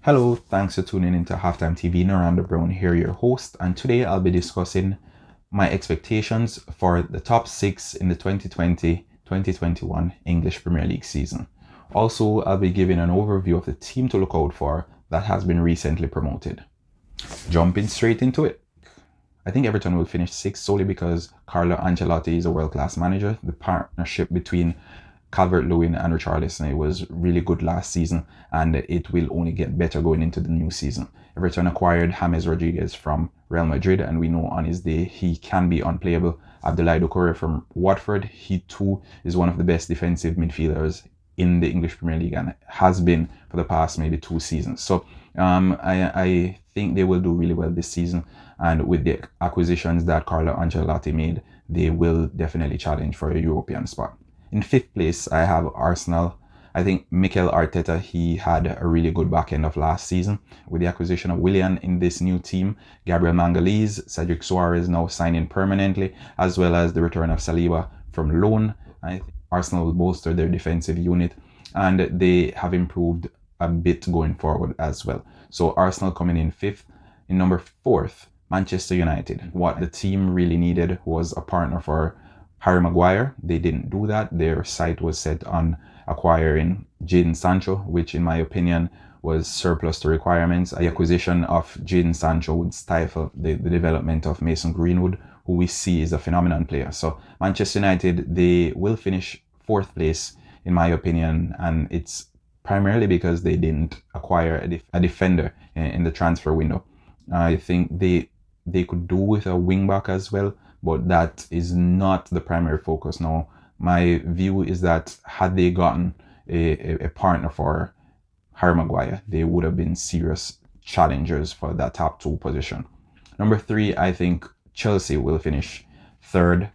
Hello, thanks for tuning into Halftime TV. Norando Brown here, your host, and today I'll be discussing my expectations for the top six in the 2020-2021 English Premier League season. Also, I'll be giving an overview of the team to look out for that has been recently promoted. Jumping straight into it. I think Everton will finish sixth solely because Carlo Ancelotti is a world-class manager. The partnership between Calvert-Lewin and Richarlison was really good last season, and it will only get better going into the new season. Everton acquired James Rodriguez from Real Madrid, and we know on his day he can be unplayable. Abdoulaye Doucouré from Watford, he too is one of the best defensive midfielders in the English Premier League and has been for the past maybe 2 seasons. So I think they will do really well this season, and with the acquisitions that Carlo Ancelotti made, they will definitely challenge for a European spot. In fifth place, I have Arsenal. I think Mikel Arteta, he had a really good back end of last season with the acquisition of Willian in this new team, Gabriel Magalhaes, Cedric Soares now signing permanently, as well as the return of Saliba from loan. I think Arsenal will bolster their defensive unit, and they have improved a bit going forward as well. So Arsenal coming in fifth. In number fourth, Manchester United. What the team really needed was a partner for Harry Maguire. They didn't do that. Their sight was set on acquiring Jadon Sancho, which in my opinion was surplus to requirements. The acquisition of Jadon Sancho would stifle the development of Mason Greenwood, who we see is a phenomenal player. So Manchester United, they will finish fourth place in my opinion, and it's primarily because they didn't acquire a defender in the transfer window. I think they could do with a wing back as well, but that is not the primary focus now. My view is that had they gotten a partner for Harry Maguire, they would have been serious challengers for that top two position. Number three, I think Chelsea will finish third.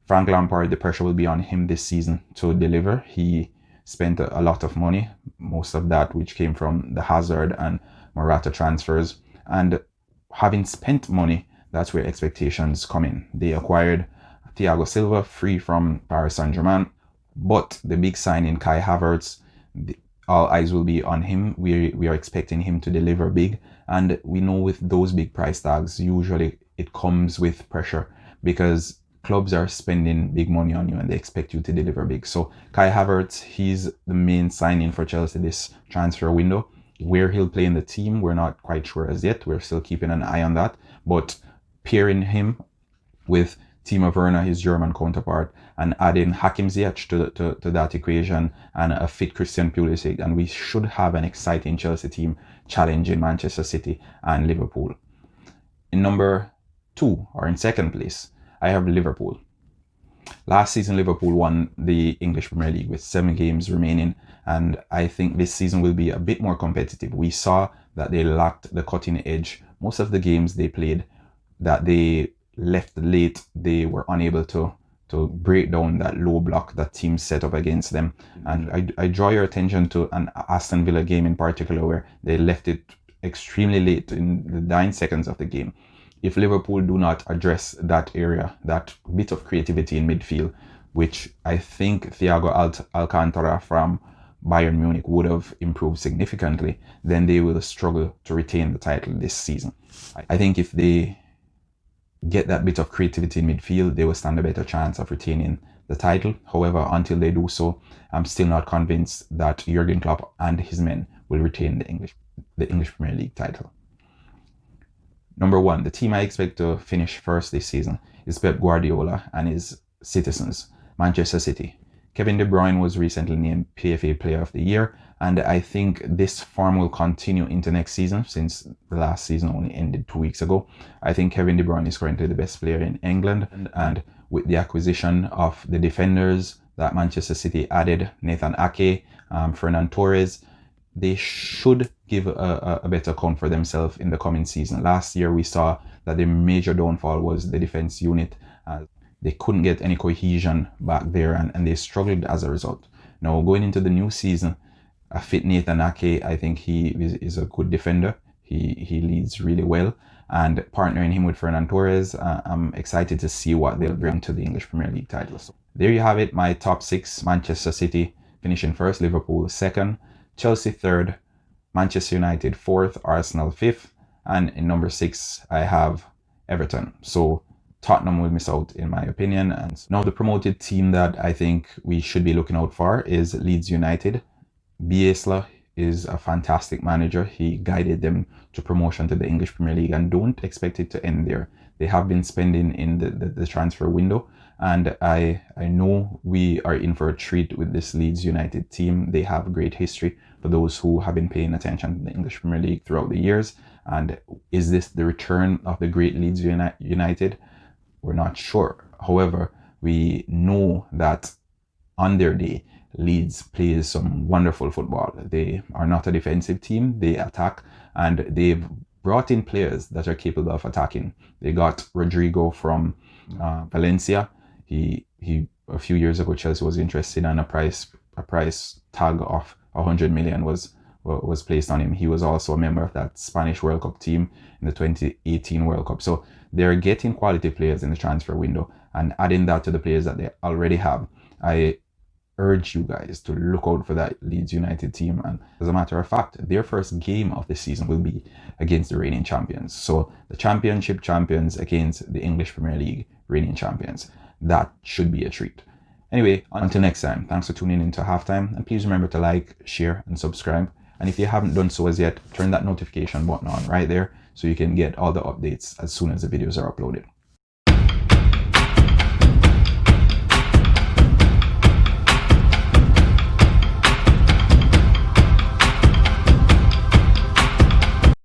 Frank Lampard, the pressure will be on him this season to deliver. He spent a lot of money, most of that which came from the Hazard and Morata transfers. And having spent money, that's where expectations come in. They acquired Thiago Silva free from Paris Saint-Germain, but the big signing, Kai Havertz, all eyes will be on him. We are expecting him to deliver big, and we know with those big price tags, usually it comes with pressure because clubs are spending big money on you and they expect you to deliver big. So Kai Havertz, he's the main signing for Chelsea this transfer window. Where he'll play in the team, we're not quite sure as yet. We're still keeping an eye on that, but pairing him with Timo Werner, his German counterpart, and adding Hakim Ziyech to that equation and a fit Christian Pulisic, and we should have an exciting Chelsea team challenging Manchester City and Liverpool. In number two, or in second place, I have Liverpool. Last season, Liverpool won the English Premier League with 7 games remaining, and I think this season will be a bit more competitive. We saw that they lacked the cutting edge. Most of the games they played that they left late, they were unable to break down that low block that teams set up against them. And I draw your attention to an Aston Villa game in particular where they left it extremely late in the 9 seconds of the game. If Liverpool do not address that area, that bit of creativity in midfield, which I think Thiago Alcantara from Bayern Munich would have improved significantly, then they will struggle to retain the title this season. I think if they get that bit of creativity in midfield, they will stand a better chance of retaining the title. However, until they do so, I'm still not convinced that Jurgen Klopp and his men will retain the English Premier League title. Number one, the team I expect to finish first this season is Pep Guardiola and his citizens, Manchester City. Kevin De Bruyne was recently named PFA Player of the Year, and I think this form will continue into next season since the last season only ended 2 weeks ago. I think Kevin De Bruyne is currently the best player in England, and with the acquisition of the defenders that Manchester City added, Nathan Ake, Fernan Torres, they should give a better account for themselves in the coming season. Last year, we saw that the major downfall was the defense unit. They couldn't get any cohesion back there, and they struggled as a result. Now, going into the new season, a fit Nathan Ake, I think he is a good defender. He leads really well. And partnering him with Fernan Torres, I'm excited to see what they'll bring to the English Premier League title. So there you have it, my top 6. Manchester City finishing first, Liverpool second, Chelsea third, Manchester United 4th, Arsenal 5th, and in number 6 I have Everton. So Tottenham will miss out in my opinion. And now the promoted team that I think we should be looking out for is Leeds United. Bielsa is a fantastic manager. He guided them to promotion to the English Premier League, and don't expect it to end there. They have been spending in the transfer window, and I know we are in for a treat with this Leeds United team. They have great history for those who have been paying attention to the English Premier League throughout the years. And is this the return of the great Leeds United? We're not sure. However, we know that on their day, Leeds plays some wonderful football. They are not a defensive team, they attack, and they've brought in players that are capable of attacking. They got Rodrigo from Valencia. He a few years ago, Chelsea was interested, and a price tag of 100 million was placed on him. He was also a member of that Spanish World Cup team in the 2018 World Cup. So they're getting quality players in the transfer window, and adding that to the players that they already have. I urge you guys to look out for that Leeds United team. And as a matter of fact, their first game of the season will be against the reigning champions. So the championship champions against the English Premier League reigning champions. That should be a treat. Anyway, until next time, thanks for tuning in to Halftime, and please remember to like, share, and subscribe. And if you haven't done so as yet, turn that notification button on right there so you can get all the updates as soon as the videos are uploaded.